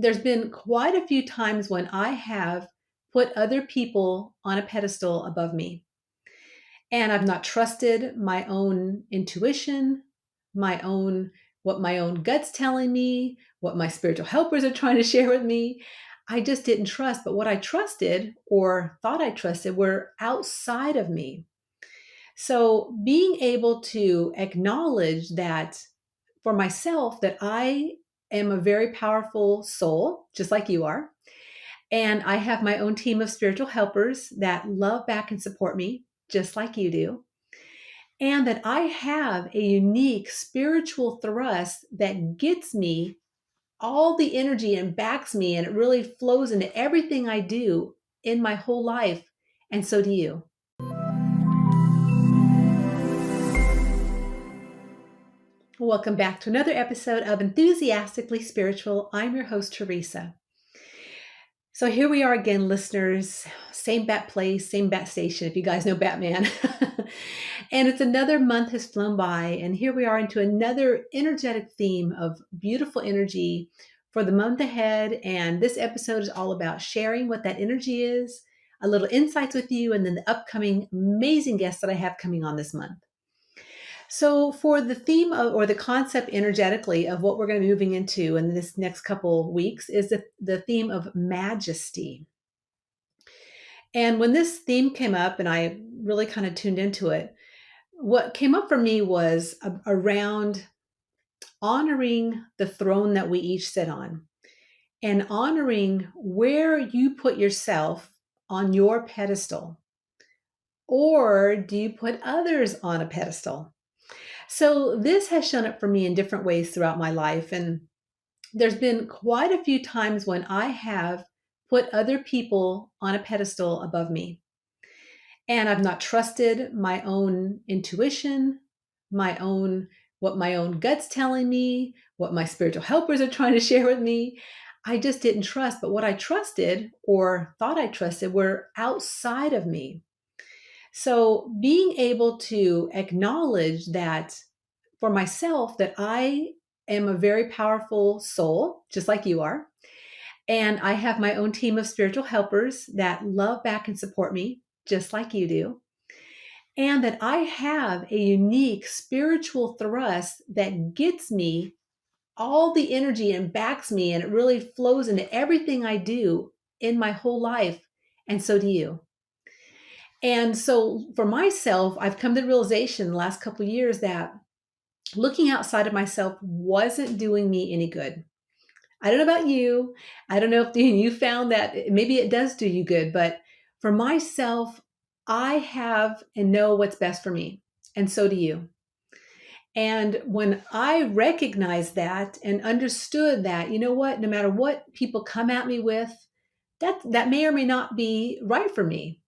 there's been quite a few times when I have put other people on a pedestal above me. And I've not trusted my own intuition, what my own gut's telling me, what my spiritual helpers are trying to share with me. I just didn't trust. But what I trusted or thought I trusted were outside of me. So being able to acknowledge that for myself, that I am a very powerful soul, just like you are. And I have my own team of spiritual helpers that love back and support me, just like you do. And that I have a unique spiritual thrust that gets me all the energy and backs me, and it really flows into everything I do in my whole life. And so do you. Welcome back to another episode of Enthusiastically Spiritual. I'm your host, Teresa. So here we are again, listeners. Same bat place, same bat station, if you guys know Batman. And it's another month has flown by, and here we are into another energetic theme of beautiful energy for the month ahead. And this episode is all about sharing what that energy is, a little insights with you, and then the upcoming amazing guests that I have coming on this month. So for the theme of, or the concept energetically of what we're going to be moving into in this next couple weeks is the theme of majesty. And when this theme came up and I really kind of tuned into it, what came up for me was around honoring the throne that we each sit on and honoring where you put yourself on your pedestal, or do you put others on a pedestal? So this has shown up for me in different ways throughout my life. And there's been quite a few times when I have put other people on a pedestal above me. And I've not trusted my own intuition, what my own gut's telling me, what my spiritual helpers are trying to share with me. I just didn't trust. But what I trusted or thought I trusted were outside of me. So being able to acknowledge that for myself, that I am a very powerful soul, just like you are. And I have my own team of spiritual helpers that love back and support me, just like you do. And that I have a unique spiritual thrust that gets me all the energy and backs me, and it really flows into everything I do in my whole life. And so do you. And so for myself, I've come to the realization in the last couple of years that looking outside of myself wasn't doing me any good. I don't know about you. I don't know if you found that maybe it does do you good, but for myself, I have and know what's best for me. And so do you. And when I recognized that and understood that, you know what, no matter what people come at me with, that may or may not be right for me.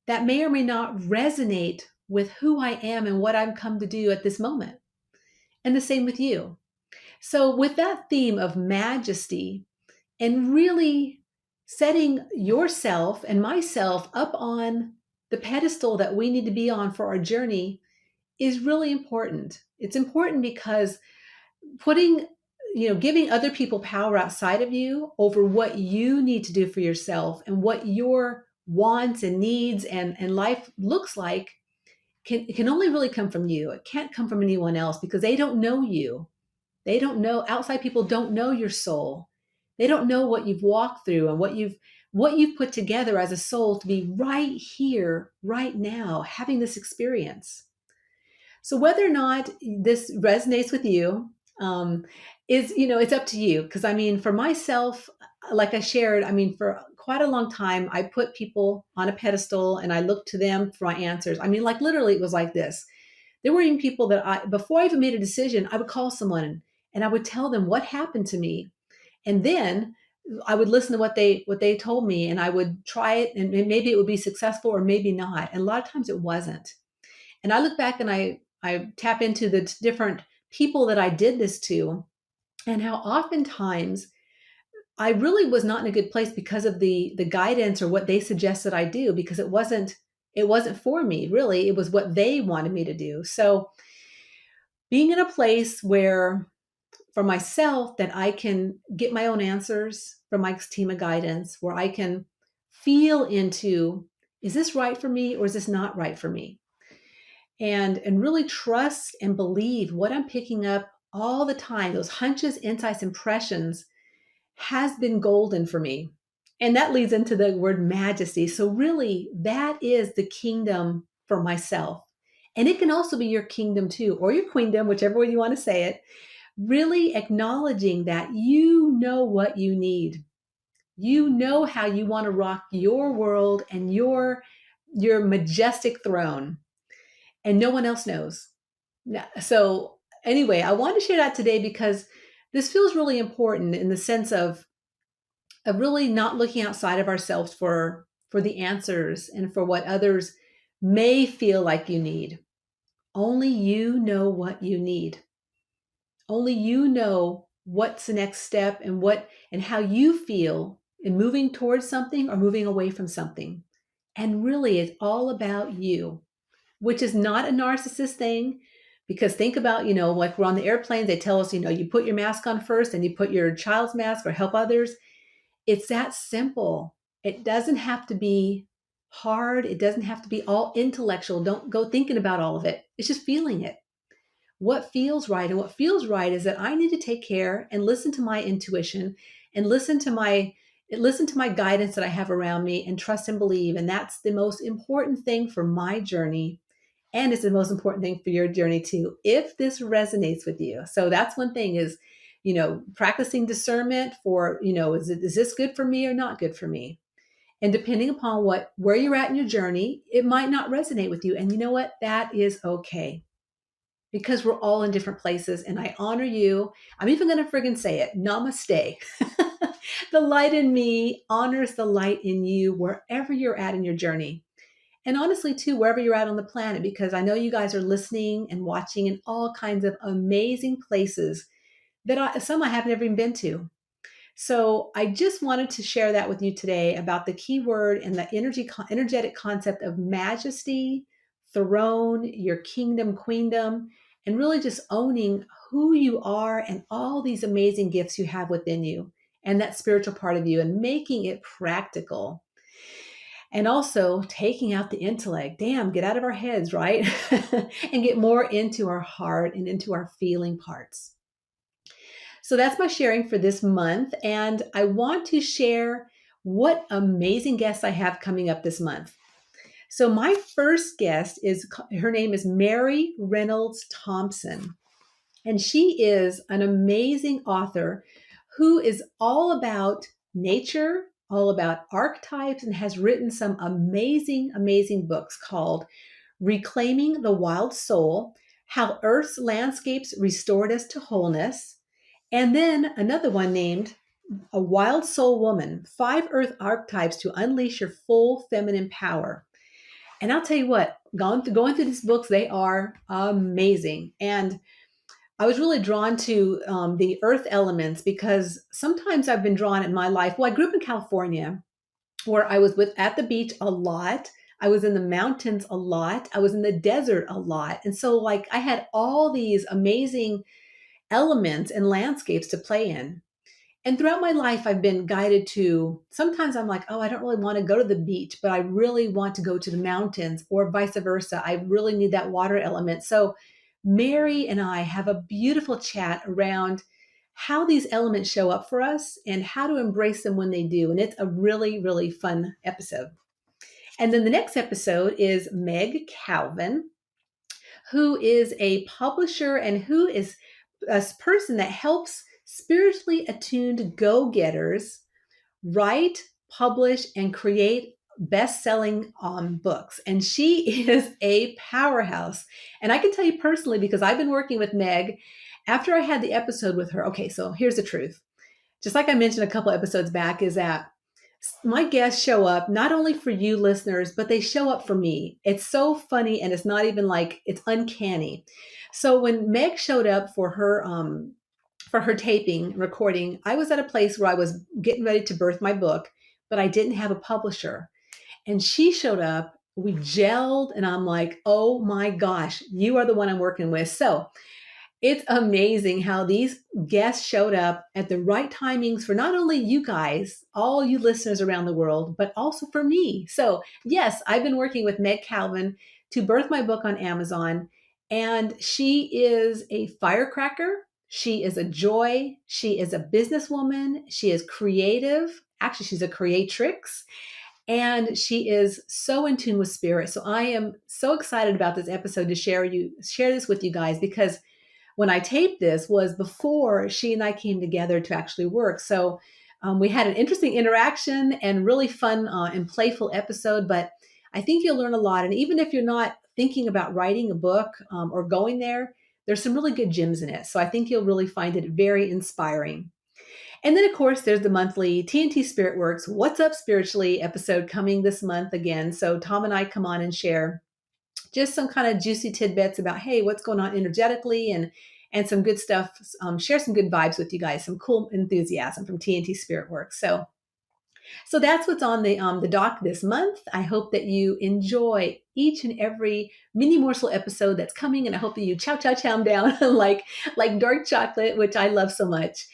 That may or may not resonate with who I am and what I've come to do at this moment. And the same with you. So with that theme of majesty and really setting yourself and myself up on the pedestal that we need to be on for our journey is really important. It's important because giving other people power outside of you over what you need to do for yourself and what your wants and needs and life looks like can only really come from you. It can't come from anyone else because they don't know you. They don't know, outside people don't know your soul. They don't know what you've walked through and what you've put together as a soul to be right here, right now, having this experience. So whether or not this resonates with you, it's up to you. Because for myself, like I shared, for quite a long time, I put people on a pedestal and I looked to them for my answers. Like literally it was like this. There were even people that before I even made a decision, I would call someone and I would tell them what happened to me. And then I would listen to what they told me and I would try it and maybe it would be successful or maybe not. And a lot of times it wasn't. And I look back and I tap into the different people that I did this to and how oftentimes I really was not in a good place because of the guidance or what they suggested I do, because it wasn't for me, really. It was what they wanted me to do. So being in a place where for myself that I can get my own answers from my team of guidance, where I can feel into, is this right for me or is this not right for me? And really trust and believe what I'm picking up all the time, those hunches, insights, impressions, has been golden for me. And that leads into the word majesty. So really, that is the kingdom for myself. And it can also be your kingdom too, or your queendom, whichever way you want to say it. Really acknowledging that you know what you need. You know how you want to rock your world and your majestic throne, and no one else knows. So anyway, I want to share that today because this feels really important in the sense of really not looking outside of ourselves for the answers and for what others may feel like you need. Only you know what you need. Only you know what's the next step and how you feel in moving towards something or moving away from something. And really, it's all about you, which is not a narcissist thing. Because think about, like we're on the airplanes, they tell us, you put your mask on first and you put your child's mask or help others. It's that simple. It doesn't have to be hard. It doesn't have to be all intellectual. Don't go thinking about all of it. It's just feeling it. What feels right? And what feels right is that I need to take care and listen to my intuition and listen to my guidance that I have around me and trust and believe. And that's the most important thing for my journey. And it's the most important thing for your journey too, if this resonates with you. So that's one thing is, practicing discernment for, is this good for me or not good for me? And depending upon where you're at in your journey, it might not resonate with you. And you know what? That is okay. Because we're all in different places. And I honor you. I'm even going to friggin' say it. Namaste. The light in me honors the light in you wherever you're at in your journey. And honestly, too, wherever you're at on the planet, because I know you guys are listening and watching in all kinds of amazing places that some I haven't ever even been to. So I just wanted to share that with you today about the keyword and the energetic concept of majesty, throne, your kingdom, queendom, and really just owning who you are and all these amazing gifts you have within you and that spiritual part of you and making it practical. And also taking out the intellect. Damn, get out of our heads, right? And get more into our heart and into our feeling parts. So that's my sharing for this month. And I want to share what amazing guests I have coming up this month. So my first guest her name is Mary Reynolds Thompson. And she is an amazing author who is all about nature, all about archetypes, and has written some amazing, amazing books called Reclaiming the Wild Soul, How Earth's Landscapes Restored Us to Wholeness. And then another one named A Wild Soul Woman, 5 Earth Archetypes to Unleash Your Full Feminine Power. And I'll tell you what, going through these books, they are amazing. And I was really drawn to the earth elements because sometimes I've been drawn in my life. Well, I grew up in California where I was at the beach a lot. I was in the mountains a lot. I was in the desert a lot. And so I had all these amazing elements and landscapes to play in. And throughout my life, I've been guided to, sometimes I'm like, oh, I don't really want to go to the beach, but I really want to go to the mountains, or vice versa. I really need that water element. So Mary and I have a beautiful chat around how these elements show up for us and how to embrace them when they do. And it's a really, really fun episode. And then the next episode is Meg Calvin, who is a publisher and who is a person that helps spiritually attuned go-getters write, publish, and create best-selling books. And she is a powerhouse. And I can tell you personally, because I've been working with Meg, after I had the episode with her, okay, so here's the truth. Just like I mentioned a couple episodes back, is that my guests show up not only for you listeners, but they show up for me. It's so funny, and it's not even it's uncanny. So when Meg showed up for her taping, recording, I was at a place where I was getting ready to birth my book, but I didn't have a publisher. And she showed up, we gelled, and I'm like, oh my gosh, you are the one I'm working with. So It's amazing how these guests showed up at the right timings for not only you guys, all you listeners around the world, but also for me. So, yes, I've been working with Meg Calvin to birth my book on Amazon, and she is a firecracker. She is a joy. She is a businesswoman. She is creative. Actually, she's a creatrix, and she is so in tune with spirit. So I am so excited about this episode to share this with you guys, because when I taped this was before she and I came together to actually work. So we had an interesting interaction and really fun and playful episode, but I think you'll learn a lot. And even if you're not thinking about writing a book or going there, there's some really good gems in it. So I think you'll really find it very inspiring. And then, of course, there's the monthly TNT SpiritWorks What's Up Spiritually episode coming this month again. So Tom and I come on and share just some kind of juicy tidbits about, hey, what's going on energetically, and some good stuff. Share some good vibes with you guys, some cool enthusiasm from TNT SpiritWorks. So that's what's on the dock this month. I hope that you enjoy each and every mini morsel episode that's coming, and I hope that you chow them down like dark chocolate, which I love so much.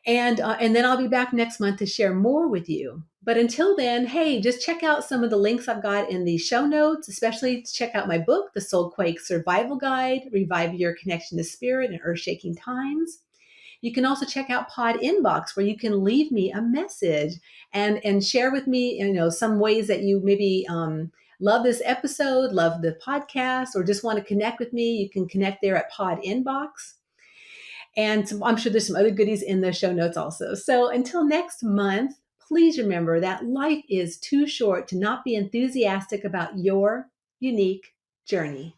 And then I'll be back next month to share more with you. But until then, hey, just check out some of the links I've got in the show notes, especially check out my book, The Soulquake Survival Guide, Revive Your Connection to Spirit in Earth-Shaking Times. You can also check out Pod Inbox, where you can leave me a message and share with me, some ways that you maybe love this episode, love the podcast, or just want to connect with me. You can connect there at Pod Inbox. And I'm sure there's some other goodies in the show notes also. So until next month, please remember that life is too short to not be enthusiastic about your unique journey.